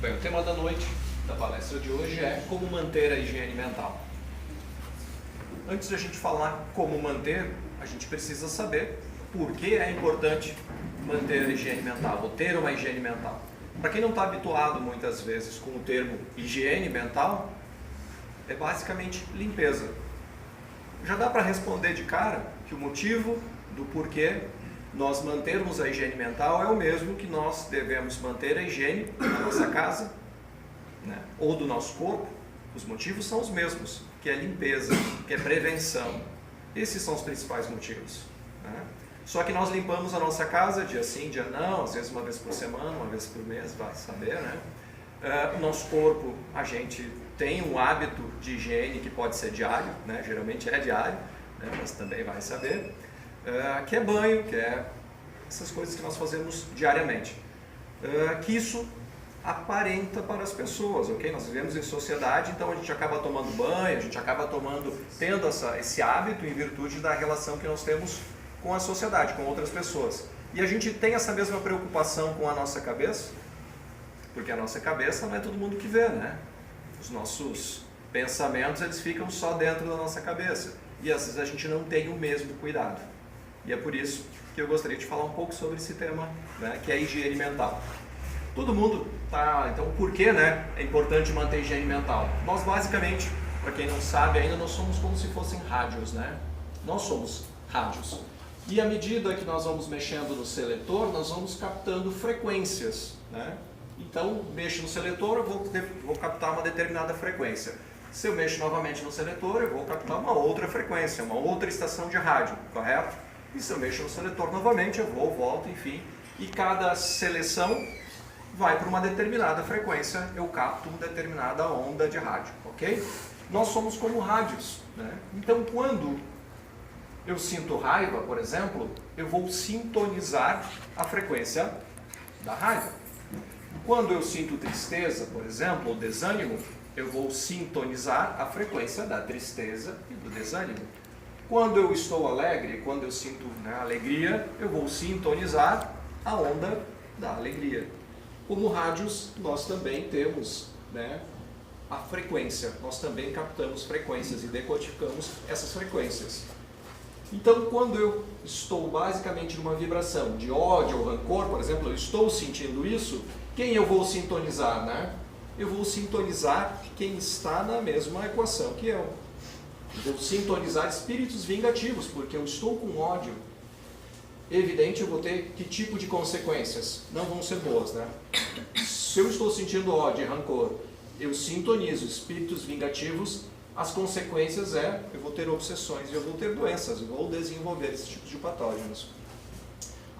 Bem, o tema da noite da palestra de hoje é como manter a higiene mental. Antes de a gente falar como manter, a gente precisa saber por que é importante manter a higiene mental, ou ter uma higiene mental. Para quem não está habituado muitas vezes com o termo higiene mental, é basicamente limpeza. Já dá para responder de cara que o motivo do porquê nós mantermos a higiene mental é o mesmo que nós devemos manter a higiene da nossa casa, né, ou do nosso corpo. Os motivos são os mesmos, que é limpeza, que é prevenção. Esses são os principais motivos, né? Só que nós limpamos a nossa casa dia sim, dia não, às vezes uma vez por semana, uma vez por mês, vai saber, né? O nosso corpo, a gente tem um hábito de higiene que pode ser diário, né? Geralmente é diário, né? Mas também vai saber, que é banho, que é essas coisas que nós fazemos diariamente. Que isso aparenta para as pessoas, ok? Nós vivemos em sociedade, então a gente acaba tomando banho, a gente acaba tendo esse hábito em virtude da relação que nós temos com a sociedade, com outras pessoas. E a gente tem essa mesma preocupação com a nossa cabeça, porque a nossa cabeça não é todo mundo que vê, né? Os nossos pensamentos, eles ficam só dentro da nossa cabeça. E às vezes a gente não tem o mesmo cuidado. E é por isso que eu gostaria de falar um pouco sobre esse tema, né, que é a higiene mental. Todo mundo tá, então por que, né, é importante manter a higiene mental? Nós basicamente, para quem não sabe ainda, nós somos como se fossem rádios, né? Nós somos rádios. E à medida que nós vamos mexendo no seletor, nós vamos captando frequências, né? Então, mexo no seletor, eu vou captar uma determinada frequência. Se eu mexo novamente no seletor, eu vou captar uma outra frequência, uma outra estação de rádio, correto? E se eu mexo no seletor novamente, eu volto, enfim. E cada seleção vai para uma determinada frequência, eu capto uma determinada onda de rádio, ok? Nós somos como rádios, né? Então, quando eu sinto raiva, por exemplo, eu vou sintonizar a frequência da raiva. Quando eu sinto tristeza, por exemplo, ou desânimo, eu vou sintonizar a frequência da tristeza e do desânimo. Quando eu estou alegre, quando eu sinto, né, alegria, eu vou sintonizar a onda da alegria. Como rádios, nós também temos, né, a frequência, nós também captamos frequências e decodificamos essas frequências. Então, quando eu estou basicamente numa vibração de ódio ou rancor, por exemplo, eu estou sentindo isso, quem eu vou sintonizar, né? Eu vou sintonizar quem está na mesma equação que eu. Eu vou sintonizar espíritos vingativos, porque eu estou com ódio. Evidente, eu vou ter que tipo de consequências? Não vão ser boas, né? Se eu estou sentindo ódio e rancor, eu sintonizo espíritos vingativos, as consequências eu vou ter obsessões, eu vou ter doenças, eu vou desenvolver esse tipo de patógenos.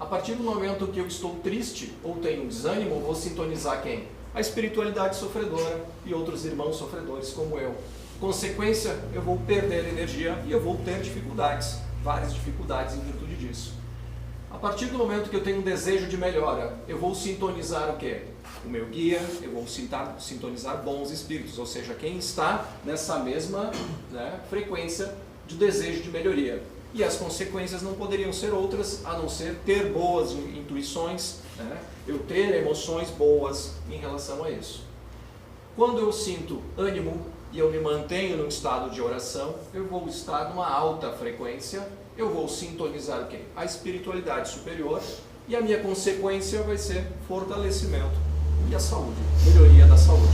A partir do momento que eu estou triste ou tenho desânimo, eu vou sintonizar quem? A espiritualidade sofredora e outros irmãos sofredores como eu. Consequência, eu vou perder energia e eu vou ter dificuldades, várias dificuldades em virtude disso. A partir do momento que eu tenho um desejo de melhora, eu vou sintonizar o quê? O meu guia, eu vou sintonizar bons espíritos, ou seja, quem está nessa mesma, né, frequência de desejo de melhoria. E as consequências não poderiam ser outras, a não ser ter boas intuições, né, eu ter emoções boas em relação a isso. Quando eu sinto ânimo e eu me mantenho num estado de oração, eu vou estar numa alta frequência, eu vou sintonizar o quê? A espiritualidade superior, e a minha consequência vai ser fortalecimento e a saúde, melhoria da saúde.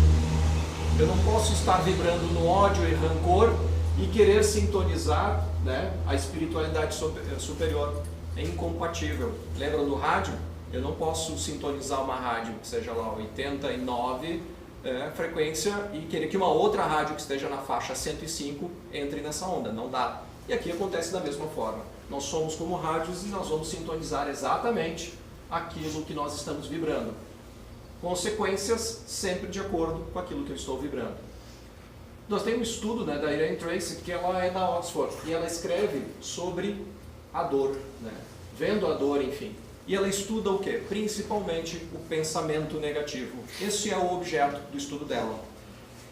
Eu não posso estar vibrando no ódio e rancor e querer sintonizar, né, a espiritualidade superior. É incompatível. Lembra do rádio? Eu não posso sintonizar uma rádio que seja lá 89 frequência e querer que uma outra rádio que esteja na faixa 105 entre nessa onda. Não dá. E aqui acontece da mesma forma. Nós somos como rádios e nós vamos sintonizar exatamente aquilo que nós estamos vibrando. Consequências sempre de acordo com aquilo que eu estou vibrando. Nós temos um estudo, né, da Elaine Tracy, que ela é da Oxford, e ela escreve sobre a dor, né, vendo a dor, enfim. E ela estuda o quê? Principalmente o pensamento negativo. Esse é o objeto do estudo dela.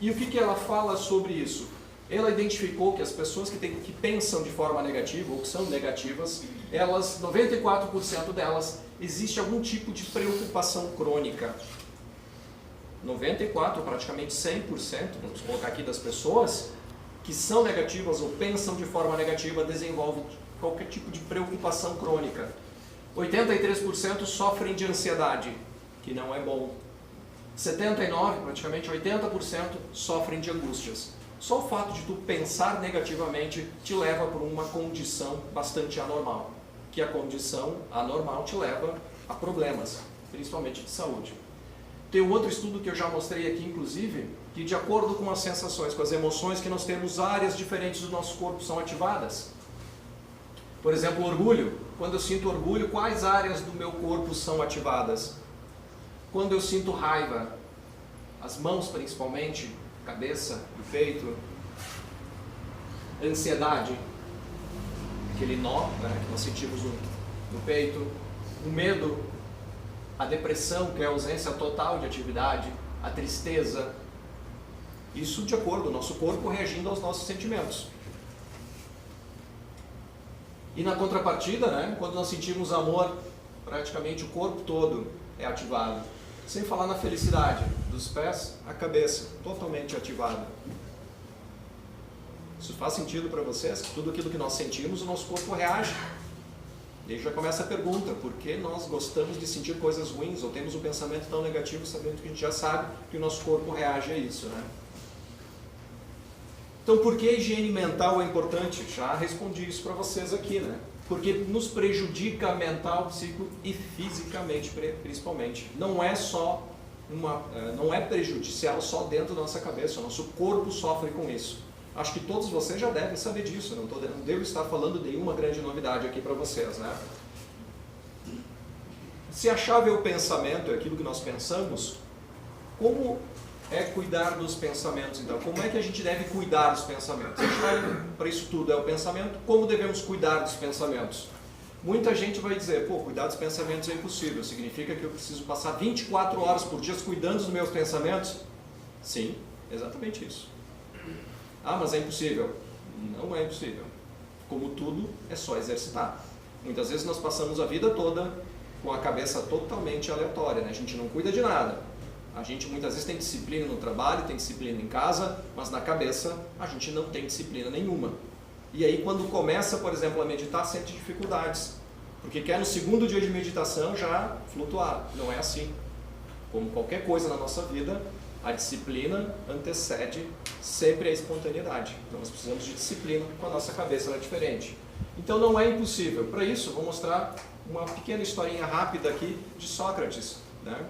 E o que ela fala sobre isso? Ela identificou que as pessoas que pensam de forma negativa, ou que são negativas, elas, 94% delas, existe algum tipo de preocupação crônica. 94, praticamente 100%, vamos colocar aqui, das pessoas que são negativas ou pensam de forma negativa desenvolvem qualquer tipo de preocupação crônica. 83% sofrem de ansiedade, que não é bom. 79%, praticamente 80%, sofrem de angústias. Só o fato de tu pensar negativamente te leva para uma condição bastante anormal, que a condição anormal te leva a problemas, principalmente de saúde. Tem um outro estudo que eu já mostrei aqui, inclusive, que de acordo com as sensações, com as emoções que nós temos, áreas diferentes do nosso corpo são ativadas. Por exemplo, orgulho. Quando eu sinto orgulho, quais áreas do meu corpo são ativadas? Quando eu sinto raiva, as mãos principalmente, cabeça, o peito. Ansiedade, aquele nó, né, que nós sentimos no peito. O medo, a depressão, que é a ausência total de atividade, a tristeza. Isso de acordo com o nosso corpo reagindo aos nossos sentimentos. E na contrapartida, né, quando nós sentimos amor, praticamente o corpo todo é ativado. Sem falar na felicidade, dos pés à cabeça, totalmente ativada. Isso faz sentido para vocês? Tudo aquilo que nós sentimos, o nosso corpo reage. E aí já começa a pergunta, por que nós gostamos de sentir coisas ruins, ou temos um pensamento tão negativo, sabendo que a gente já sabe que o nosso corpo reage a isso, né? Então, por que a higiene mental é importante? Já respondi isso para vocês aqui, né? Porque nos prejudica mental, psico e fisicamente, principalmente. Não é só não é prejudicial só dentro da nossa cabeça, o nosso corpo sofre com isso. Acho que todos vocês já devem saber disso, não devo estar falando de nenhuma grande novidade aqui para vocês, né? Se a chave é o pensamento, é aquilo que nós pensamos, como é cuidar dos pensamentos, então? Como é que a gente deve cuidar dos pensamentos? A chave para isso tudo é o pensamento. Como devemos cuidar dos pensamentos? Muita gente vai dizer, pô, cuidar dos pensamentos é impossível. Significa que eu preciso passar 24 horas por dia cuidando dos meus pensamentos? Sim, exatamente isso. Ah, mas é impossível. Não é impossível. Como tudo, é só exercitar. Muitas vezes nós passamos a vida toda com a cabeça totalmente aleatória, né? A gente não cuida de nada. A gente muitas vezes tem disciplina no trabalho, tem disciplina em casa, mas na cabeça a gente não tem disciplina nenhuma. E aí quando começa, por exemplo, a meditar, sente dificuldades. Porque quer no segundo dia de meditação já flutuar. Não é assim. Como qualquer coisa na nossa vida, a disciplina antecede sempre a espontaneidade. Então nós precisamos de disciplina, com a nossa cabeça ela é diferente. Então não é impossível. Para isso, vou mostrar uma pequena historinha rápida aqui de Sócrates, né?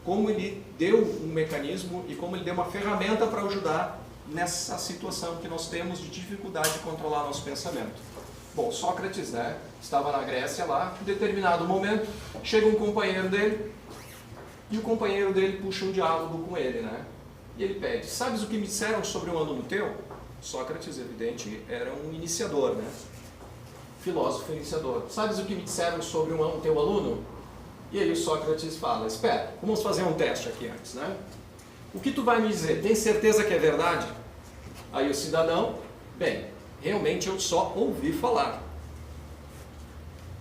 Como ele deu um mecanismo e como ele deu uma ferramenta para ajudar nessa situação que nós temos de dificuldade de controlar nosso pensamento. Bom, Sócrates, né, estava na Grécia lá, em determinado momento, chega um companheiro dele, e o companheiro dele puxa um diálogo com ele, né? E ele pede, sabes o que me disseram sobre um aluno teu? Sócrates, evidente, era um iniciador, né? Filósofo iniciador. Sabes o que me disseram sobre um teu aluno? E aí o Sócrates fala, espera, vamos fazer um teste aqui antes, né? O que tu vai me dizer? Tem certeza que é verdade? Aí o cidadão, bem, realmente eu só ouvi falar.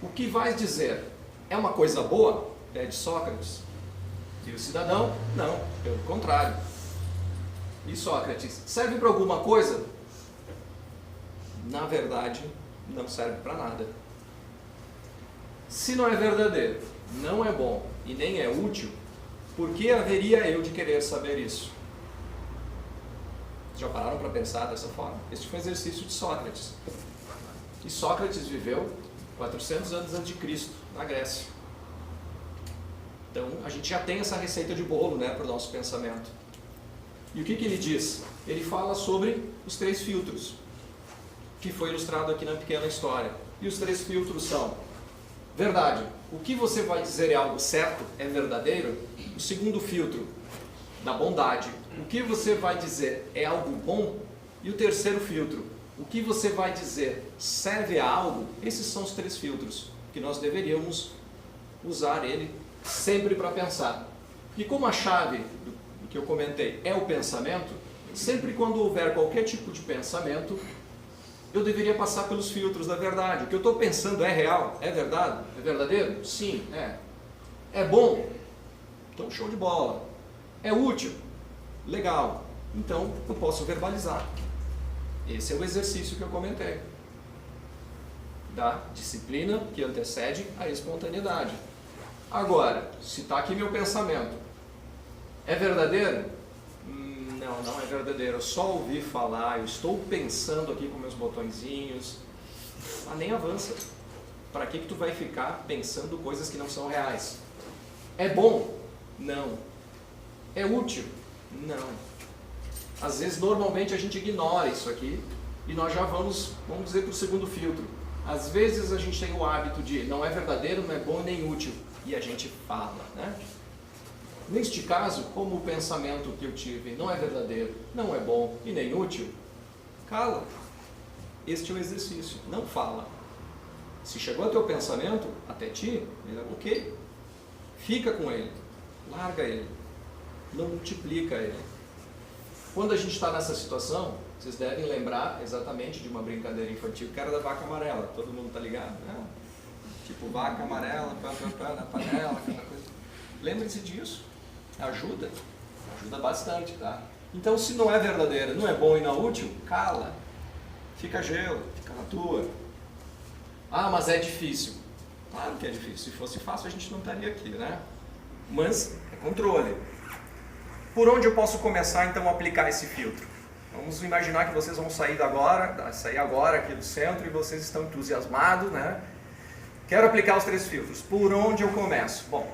O que vais dizer? É uma coisa boa? Pede Sócrates. E o cidadão, não, pelo contrário. E Sócrates, serve para alguma coisa? Na verdade, não serve para nada. Se não é verdadeiro, não é bom e nem é útil, por que haveria eu de querer saber isso? Já pararam para pensar dessa forma? Este foi um exercício de Sócrates. E Sócrates viveu 400 anos antes de Cristo, na Grécia. Então, a gente já tem essa receita de bolo, né, para o nosso pensamento. E o que ele diz? Ele fala sobre os 3 filtros, que foi ilustrado aqui na pequena história. E os 3 filtros são: verdade, o que você vai dizer é algo certo, é verdadeiro? O segundo filtro, da bondade, o que você vai dizer é algo bom? E o terceiro filtro, o que você vai dizer serve a algo? Esses são os 3 filtros que nós deveríamos usar ele sempre para pensar. E como a chave do que eu comentei é o pensamento, sempre quando houver qualquer tipo de pensamento, eu deveria passar pelos filtros da verdade. O que eu estou pensando é real? É verdade? É verdadeiro? Sim, é. É bom? Então show de bola. É útil? Legal. Então, eu posso verbalizar. Esse é o exercício que eu comentei. Da disciplina que antecede a espontaneidade. Agora, se está aqui meu pensamento, é verdadeiro? Não, não é verdadeiro. Eu só ouvi falar, eu estou pensando aqui com meus botõezinhos. Nem avança. Para que tu vai ficar pensando coisas que não são reais? É bom? Não. É útil? Não. Às vezes, normalmente, a gente ignora isso aqui e nós já vamos dizer, para o segundo filtro. Às vezes, a gente tem o hábito de não é verdadeiro, não é bom nem útil. E a gente fala, né? Neste caso, como o pensamento que eu tive não é verdadeiro, não é bom e nem útil, cala. Este é o exercício. Não fala. Se chegou ao teu pensamento, até ti, ok. Fica com ele. Larga ele. Não multiplica ele. Quando a gente está nessa situação, vocês devem lembrar exatamente de uma brincadeira infantil que era da vaca amarela. Todo mundo está ligado, né? Tipo, vaca amarela, na panela, aquela coisa. Lembre-se disso. Ajuda. Ajuda bastante, tá? Então, se não é verdadeira, não é bom e não é útil, cala. Fica gelo, fica na tua. Ah, mas é difícil. Claro que é difícil. Se fosse fácil, a gente não estaria aqui, né? Mas é controle. Por onde eu posso começar, então, a aplicar esse filtro? Vamos imaginar que vocês vão sair agora aqui do centro e vocês estão entusiasmados, né? Quero aplicar os 3 filtros. Por onde eu começo? Bom,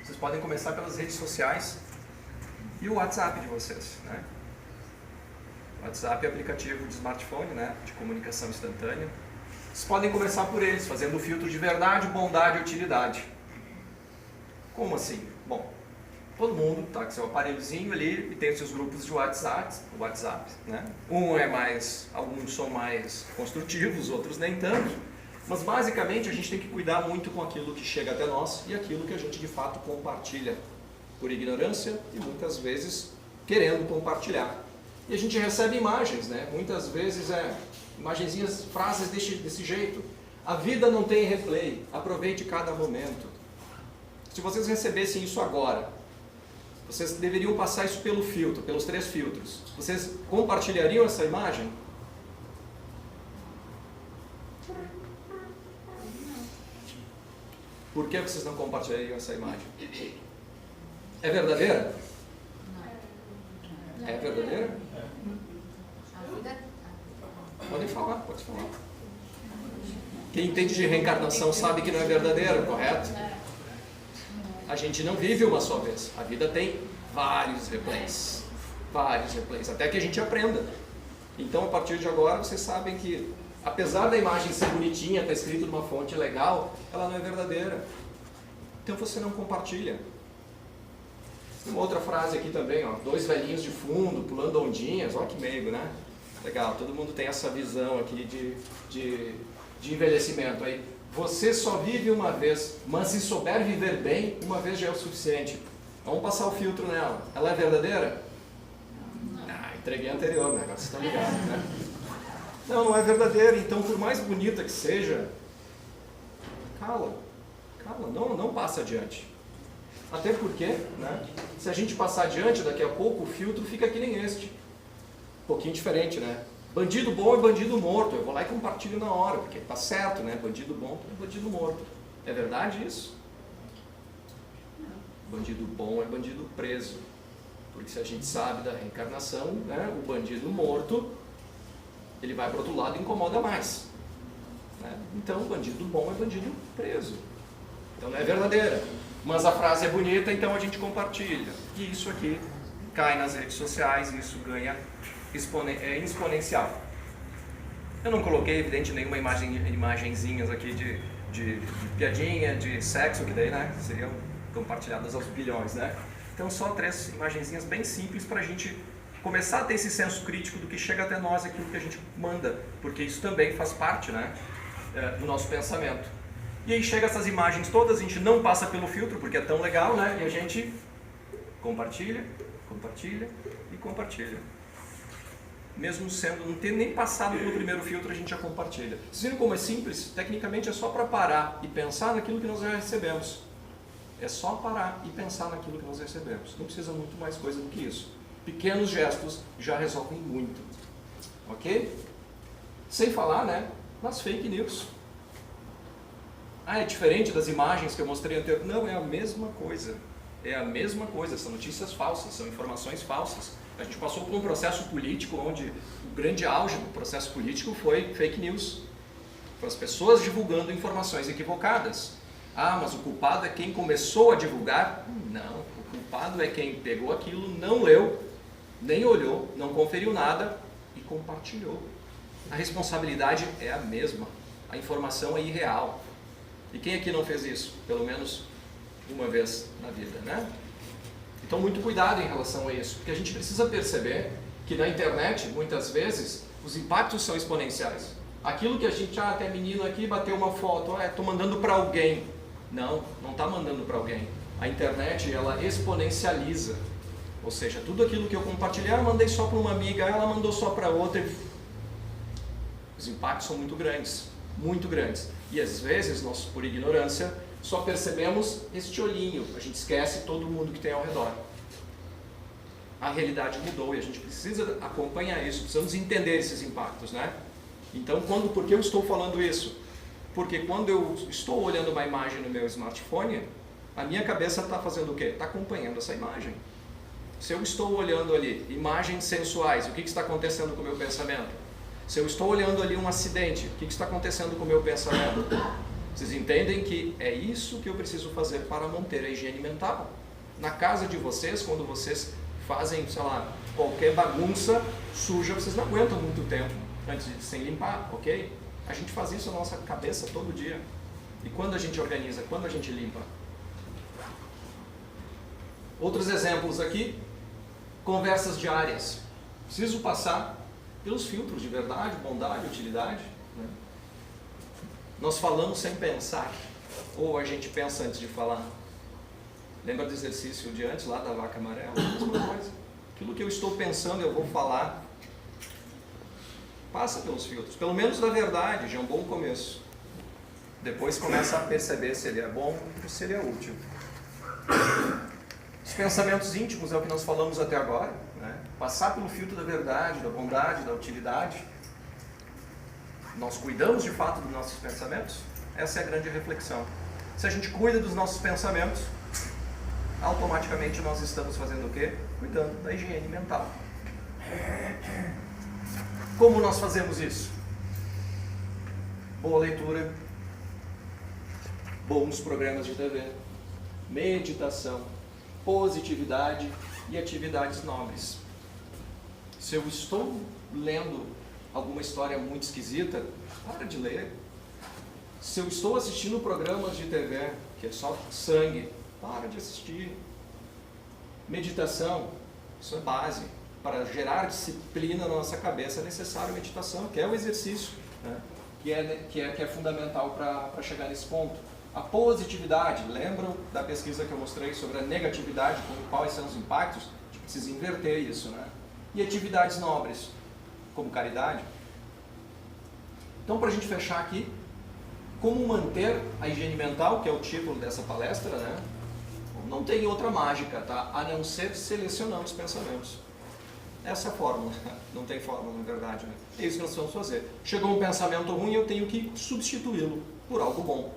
vocês podem começar pelas redes sociais e o WhatsApp de vocês, né? O WhatsApp é aplicativo de smartphone, né? De comunicação instantânea. Vocês podem começar por eles, fazendo o filtro de verdade, bondade e utilidade. Como assim? Bom, todo mundo está com seu aparelhozinho ali e tem os seus grupos de WhatsApp, né? Alguns são mais construtivos, outros nem tanto. Mas basicamente a gente tem que cuidar muito com aquilo que chega até nós e aquilo que a gente de fato compartilha por ignorância e muitas vezes querendo compartilhar. E a gente recebe imagens, né? Muitas vezes imagenzinhas, frases desse jeito. A vida não tem replay, aproveite cada momento. Se vocês recebessem isso agora, vocês deveriam passar isso pelo filtro, pelos 3 filtros. Vocês compartilhariam essa imagem? Por que vocês não compartilhariam essa imagem? É verdadeira? É verdadeira? Pode falar. Quem entende de reencarnação sabe que não é verdadeiro, correto? A gente não vive uma só vez. A vida tem vários replays. Até que a gente aprenda. Então, a partir de agora, vocês sabem que apesar da imagem ser bonitinha, estar escrito numa fonte legal, ela não é verdadeira. Então você não compartilha. Uma outra frase aqui também, ó, 2 velhinhos de fundo, pulando ondinhas, olha que meigo, né? Legal, todo mundo tem essa visão aqui de envelhecimento. Aí, você só vive uma vez, mas se souber viver bem, uma vez já é o suficiente. Vamos passar o filtro nela. Ela é verdadeira? Entreguei a anterior, né? Agora vocês estão ligados, né? Não é verdadeira. Então, por mais bonita que seja, cala, não passa adiante. Até porque, né, se a gente passar adiante, daqui a pouco o filtro fica que nem este. Um pouquinho diferente, né? Bandido bom é bandido morto. Eu vou lá e compartilho na hora, porque tá certo, né? Bandido bom é bandido morto. É verdade isso? Bandido bom é bandido preso. Porque se a gente sabe da reencarnação, né, o bandido morto, ele vai para outro lado e incomoda mais. Né? Então, bandido bom é bandido preso. Então, não é verdadeira. Mas a frase é bonita, então a gente compartilha. E isso aqui cai nas redes sociais e isso ganha exponencial. Eu não coloquei, evidente, nenhuma imagenzinhas aqui de piadinha, de sexo, que daí, né, seriam compartilhadas aos bilhões, né? Então, só 3 imagenzinhas bem simples para a gente começar a ter esse senso crítico do que chega até nós, aquilo que a gente manda, porque isso também faz parte, né, do nosso pensamento. E aí chega essas imagens todas, a gente não passa pelo filtro, porque é tão legal, né, e a gente compartilha e compartilha. Mesmo sendo, não ter nem passado pelo primeiro filtro, a gente já compartilha. Vocês viram como é simples? Tecnicamente é só para parar e pensar naquilo que nós já recebemos. É só parar e pensar naquilo que nós recebemos. Não precisa muito mais coisa do que isso. Pequenos gestos já resolvem muito. Ok? Sem falar, né, nas fake news. Ah, é diferente das imagens que eu mostrei anteriormente. Não, é a mesma coisa. É a mesma coisa. São notícias falsas, são informações falsas. A gente passou por um processo político onde o grande auge do processo político foi fake news. Foi as pessoas divulgando informações equivocadas. Ah, mas o culpado é quem começou a divulgar? Não, o culpado é quem pegou aquilo, não leu, nem olhou, não conferiu nada e compartilhou. A responsabilidade é a mesma. A informação é irreal. E quem aqui não fez isso? Pelo menos uma vez na vida, né? Então, muito cuidado em relação a isso, porque a gente precisa perceber que na internet, muitas vezes, os impactos são exponenciais. Aquilo que a gente, até menino aqui bateu uma foto, estou mandando para alguém. Não, não está mandando para alguém. A internet, ela exponencializa. Ou seja, tudo aquilo que eu compartilhei, eu mandei só para uma amiga, ela mandou só para outra. Os impactos são muito grandes, muito grandes. E às vezes, nós, por ignorância, só percebemos este olhinho, a gente esquece todo mundo que tem ao redor. A realidade mudou e a gente precisa acompanhar isso, precisamos entender esses impactos, né? Então, por que eu estou falando isso? Porque quando eu estou olhando uma imagem no meu smartphone, a minha cabeça está fazendo o quê? Está acompanhando essa imagem. Se eu estou olhando ali imagens sensuais, o que está acontecendo com o meu pensamento? Se eu estou olhando ali um acidente, o que está acontecendo com o meu pensamento? Vocês entendem que é isso que eu preciso fazer para manter a higiene mental. Na casa de vocês, quando vocês fazem, sei lá, qualquer bagunça suja, vocês não aguentam muito tempo antes de sem limpar, ok? A gente faz isso na nossa cabeça todo dia. E quando a gente organiza, quando a gente limpa? Outros exemplos aqui, conversas diárias. Preciso passar pelos filtros de verdade, bondade, utilidade, né? Nós falamos sem pensar, ou a gente pensa antes de falar. Lembra do exercício de antes, lá da vaca amarela? A mesma coisa. Aquilo que eu estou pensando, eu vou falar. Passa pelos filtros, pelo menos da verdade, já é um bom começo. Depois começa a perceber se ele é bom ou se ele é útil. Os pensamentos íntimos é o que nós falamos até agora, né? Passar pelo filtro da verdade, da bondade, da utilidade. Nós cuidamos de fato dos nossos pensamentos? Essa é a grande reflexão. Se a gente cuida dos nossos pensamentos, automaticamente nós estamos fazendo o quê? Cuidando da higiene mental. Como nós fazemos isso? Boa leitura, bons programas de TV, meditação, positividade e atividades nobres. Se eu estou lendo alguma história muito esquisita, para de ler. Se eu estou assistindo programas de TV, que é só sangue, para de assistir. Meditação, isso é base. Para gerar disciplina na nossa cabeça é necessário meditação, que é o exercício, né? que é fundamental para chegar nesse ponto. A positividade, lembram da pesquisa que eu mostrei sobre a negatividade, quais são os impactos? A gente precisa inverter isso, né? E atividades nobres, como caridade. Então, para a gente fechar aqui, como manter a higiene mental, que é o título dessa palestra, né? Não tem outra mágica, tá? A não ser selecionando os pensamentos. Essa é a fórmula, não tem fórmula na verdade, né? É isso que nós vamos fazer. Chegou um pensamento ruim, eu tenho que substituí-lo por algo bom.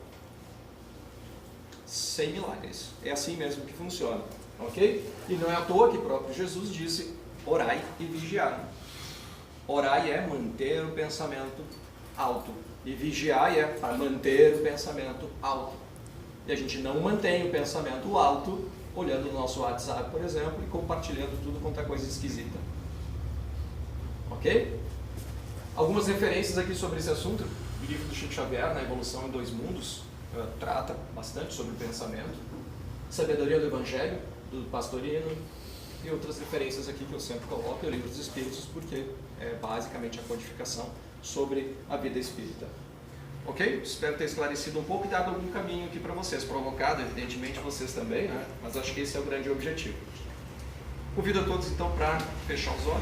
Sem milagres. É assim mesmo que funciona, ok? E não é à toa que o próprio Jesus disse, orai e vigiai. Orai é manter o pensamento alto. E vigiai é para manter o pensamento alto. E a gente não mantém o pensamento alto olhando o nosso WhatsApp, por exemplo, e compartilhando tudo quanto é coisa esquisita. Ok? Algumas referências aqui sobre esse assunto. O livro do Chico Xavier, Na Evolução em Dois Mundos, trata bastante sobre o pensamento. Sabedoria do Evangelho, do Pastorino, e outras referências aqui que eu sempre coloco, é o Livro dos Espíritos, porque é basicamente a codificação sobre a vida espírita. Ok? Espero ter esclarecido um pouco e dado algum caminho aqui para vocês, provocado evidentemente vocês também, né? Mas acho que esse é o grande objetivo. Convido a todos então para fechar os olhos.